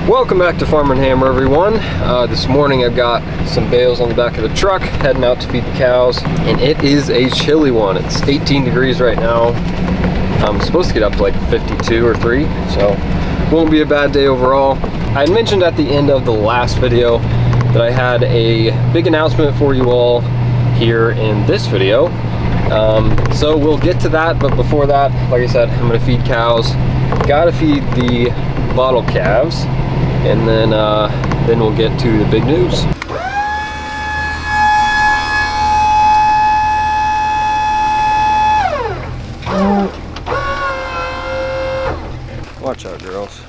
Welcome back to Farm and Hammer, everyone. This morning I've got some bales on the back of the truck heading out to feed the cows, and it is a chilly one. It's 18 degrees right now. I'm supposed to get up to like 52 or 3, so won't be a bad day overall. I had mentioned at the end of the last video that I had a big announcement for you all here in this video. So we'll get to that, but before that, like I said, I'm gonna feed cows. Gotta feed the bottle calves, and then we'll get to the big news. Watch out, girls.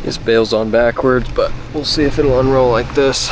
This bale's on backwards, but we'll see if it'll unroll like this.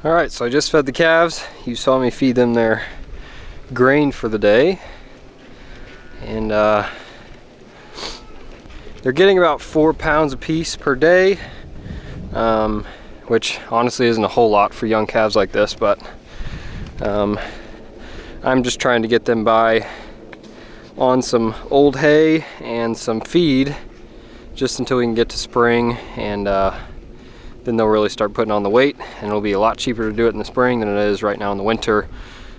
Alright, so I just fed the calves. You saw me feed them their grain for the day. And they're getting about 4 pounds a piece per day, which honestly isn't a whole lot for young calves like this, but I'm just trying to get them by on some old hay and some feed just until we can get to spring, and then they'll really start putting on the weight, and it'll be a lot cheaper to do it in the spring than it is right now in the winter,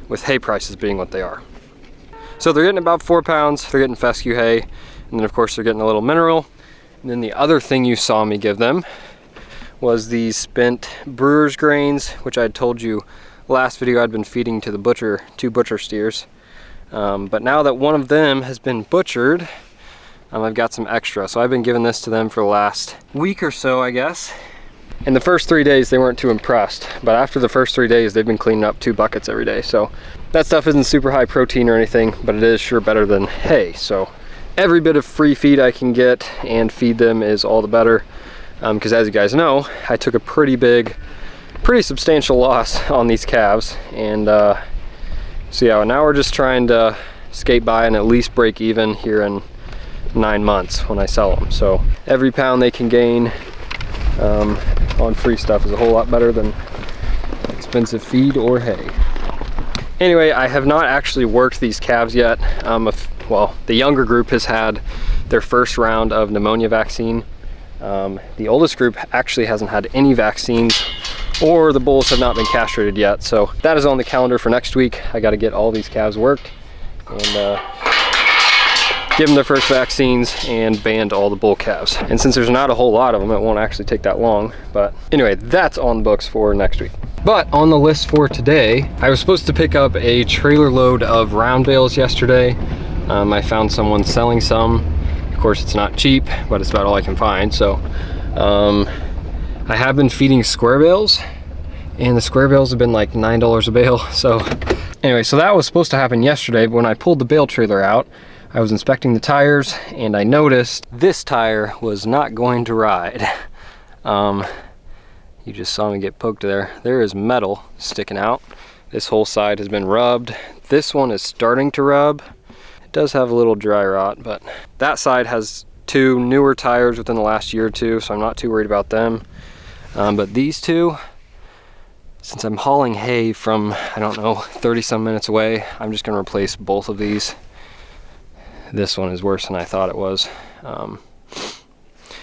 with hay prices being what they are. So they're getting about 4 pounds, they're getting fescue hay, and then of course they're getting a little mineral. And then the other thing you saw me give them was these spent brewer's grains, which I had told you last video I'd been feeding to the two butcher steers. But now that one of them has been butchered, I've got some extra. So I've been giving this to them for the last week or so, I guess. In the first 3 days, they weren't too impressed, but after the first 3 days, they've been cleaning up 2 buckets every day. So that stuff isn't super high protein or anything, but it is sure better than hay. So every bit of free feed I can get and feed them is all the better. Because as you guys know, I took a pretty substantial loss on these calves. And so yeah, now we're just trying to skate by and at least break even here in 9 months when I sell them. So every pound they can gain on free stuff is a whole lot better than expensive feed or hay. Anyway, I have not actually worked these calves yet. Well, the younger group has had their first round of pneumonia vaccine. The oldest group actually hasn't had any vaccines, or the bulls have not been castrated yet. So that is on the calendar for next week. I got to get all these calves worked and give them their first vaccines and band all the bull calves. And since there's not a whole lot of them, it won't actually take that long. But anyway, that's on the books for next week. But on the list for today, I was supposed to pick up a trailer load of round bales yesterday. I found someone selling some. Of course, it's not cheap, but it's about all I can find. So I have been feeding square bales, and the square bales have been like $9 a bale. So anyway, so that was supposed to happen yesterday, but when I pulled the bale trailer out, I was inspecting the tires and I noticed this tire was not going to ride. You just saw me get poked there. There is metal sticking out. This whole side has been rubbed. This one is starting to rub. It does have a little dry rot, but that side has 2 newer tires within the last year or 2, so I'm not too worried about them. But these 2, since I'm hauling hay from, I don't know, 30 some minutes away, I'm just gonna replace both of these. This one is worse than I thought it was.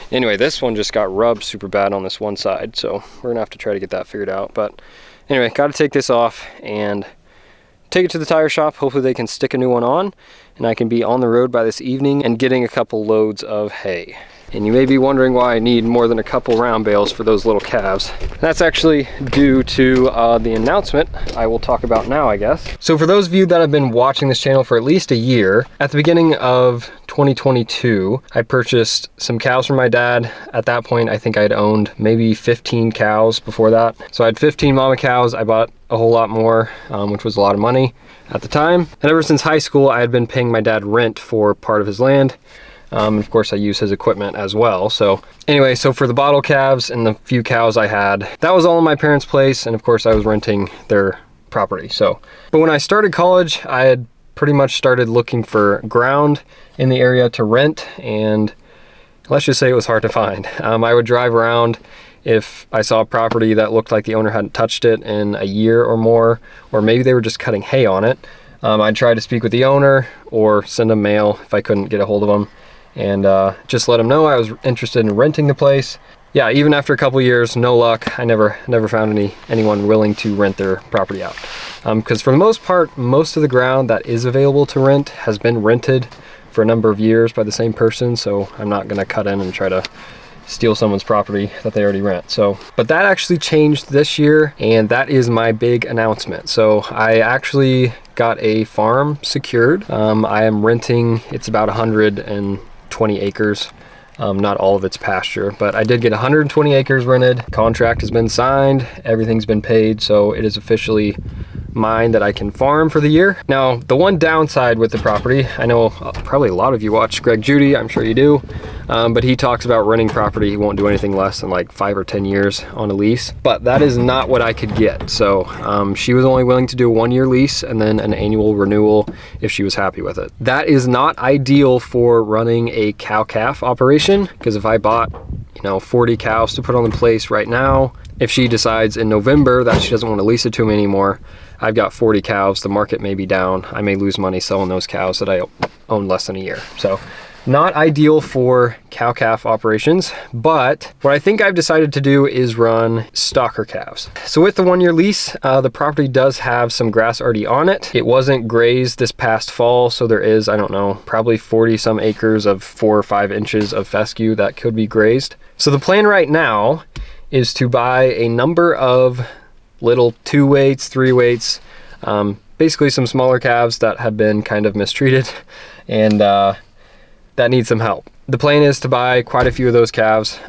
Anyway, this one just got rubbed super bad on this one side, so we're gonna have to try to get that figured out. But anyway, gotta take this off and take it to the tire shop. Hopefully they can stick a new one on and I can be on the road by this evening and getting a couple loads of hay. And you may be wondering why I need more than a couple round bales for those little calves. That's actually due to the announcement I will talk about now, I guess. So for those of you that have been watching this channel for at least a year, at the beginning of 2022, I purchased some cows from my dad. At that point, I think I'd owned maybe 15 cows before that. So I had 15 mama cows. I bought a whole lot more, which was a lot of money at the time. And ever since high school, I had been paying my dad rent for part of his land. And of course I use his equipment as well. So anyway, so for the bottle calves and the few cows I had, that was all in my parents' place. And of course I was renting their property. So, but when I started college, I had pretty much started looking for ground in the area to rent. And let's just say it was hard to find. I would drive around. If I saw a property that looked like the owner hadn't touched it in a year or more, or maybe they were just cutting hay on it, I'd try to speak with the owner or send them mail if I couldn't get a hold of them. And just let them know I was interested in renting the place. Yeah, even after a couple years, no luck. I never found anyone willing to rent their property out. Because for the most part, most of the ground that is available to rent has been rented for a number of years by the same person. So I'm not gonna cut in and try to steal someone's property that they already rent. So, but that actually changed this year, and that is my big announcement. So I actually got a farm secured. I am renting, it's about 120 acres. Not all of it's pasture, but I did get 120 acres rented. Contract has been signed, everything's been paid, so it is officially mine that I can farm for the year. Now, the one downside with the property, I know probably a lot of you watch Greg Judy, I'm sure you do, but he talks about renting property. He won't do anything less than like 5 or 10 years on a lease, but that is not what I could get. So she was only willing to do a 1-year lease and then an annual renewal if she was happy with it. That is not ideal for running a cow-calf operation, because if I bought, 40 cows to put on the place right now, if she decides in November that she doesn't want to lease it to me anymore, I've got 40 cows, the market may be down, I may lose money selling those cows that I own less than a year. So not ideal for cow-calf operations, but what I think I've decided to do is run stocker calves. So with the 1-year lease, the property does have some grass already on it. It wasn't grazed this past fall, so there is, I don't know, probably 40 some acres of 4 or 5 inches of fescue that could be grazed. So the plan right now is to buy a number of little 2 weights, 3 weights, basically some smaller calves that have been kind of mistreated and that need some help. The plan is to buy quite a few of those calves,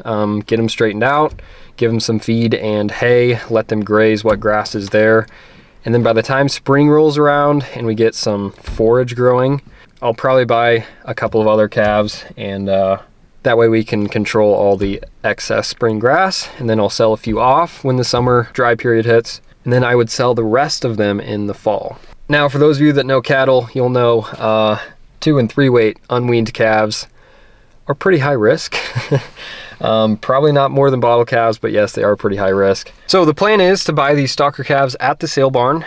get them straightened out, give them some feed and hay, let them graze what grass is there. And then by the time spring rolls around and we get some forage growing, I'll probably buy a couple of other calves, and that way we can control all the excess spring grass, and then I'll sell a few off when the summer dry period hits, and then I would sell the rest of them in the fall. Now, for those of you that know cattle, you'll know 2 and 3 weight unweaned calves are pretty high risk. Probably not more than bottle calves, but yes, they are pretty high risk. So the plan is to buy these stocker calves at the sale barn.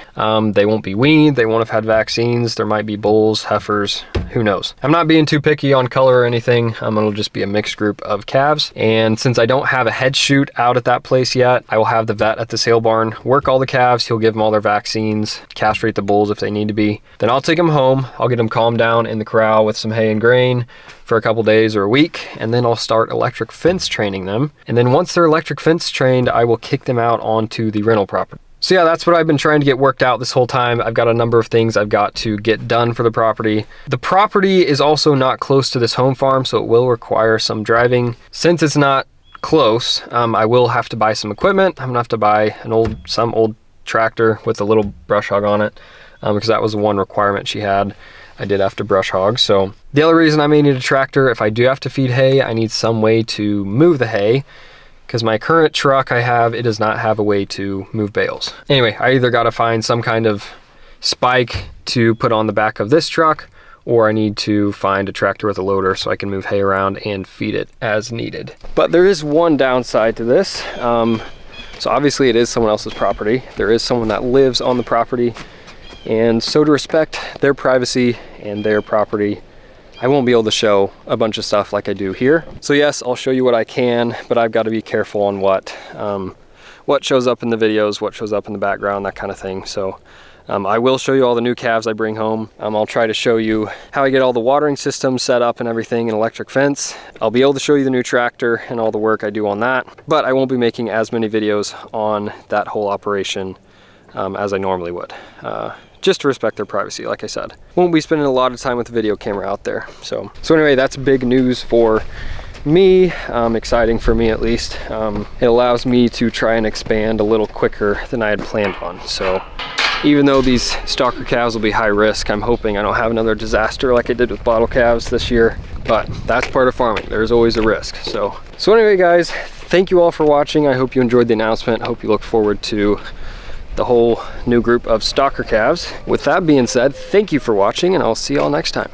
They won't be weaned, they won't have had vaccines, there might be bulls, heifers, who knows. I'm not being too picky on color or anything, it'll just be a mixed group of calves. And since I don't have a head chute out at that place yet, I will have the vet at the sale barn work all the calves, he'll give them all their vaccines, castrate the bulls if they need to be. Then I'll take them home, I'll get them calmed down in the corral with some hay and grain for a couple days or a week, and then I'll start electric fence training them. And then once they're electric fence trained, I will kick them out onto the rental property. So yeah, that's what I've been trying to get worked out this whole time. I've got a number of things I've got to get done for the property. The property is also not close to this home farm, so it will require some driving. Since it's not close, I will have to buy some equipment. I'm gonna have to buy some old tractor with a little brush hog on it, because that was one requirement she had. I did have to brush hog. So the other reason I may need a tractor, if I do have to feed hay, I need some way to move the hay, because my current truck it does not have a way to move bales. Anyway, I either got to find some kind of spike to put on the back of this truck, or I need to find a tractor with a loader so I can move hay around and feed it as needed. But there is one downside to this. So obviously it is someone else's property. There is someone that lives on the property. And so to respect their privacy and their property, I won't be able to show a bunch of stuff like I do here. So yes, I'll show you what I can, but I've got to be careful on what shows up in the videos, what shows up in the background, that kind of thing. So I will show you all the new calves I bring home. I'll try to show you how I get all the watering systems set up and everything, and electric fence. I'll be able to show you the new tractor and all the work I do on that, but I won't be making as many videos on that whole operation as I normally would. Just to respect their privacy, like I said. Won't be spending a lot of time with the video camera out there. So anyway, that's big news for me, exciting for me at least. It allows me to try and expand a little quicker than I had planned on. So even though these stalker calves will be high risk, I'm hoping I don't have another disaster like I did with bottle calves this year, but that's part of farming. There's always a risk. So anyway, guys, thank you all for watching. I hope you enjoyed the announcement. I hope you look forward to the whole new group of stalker calves. With that being said, thank you for watching, and I'll see y'all next time.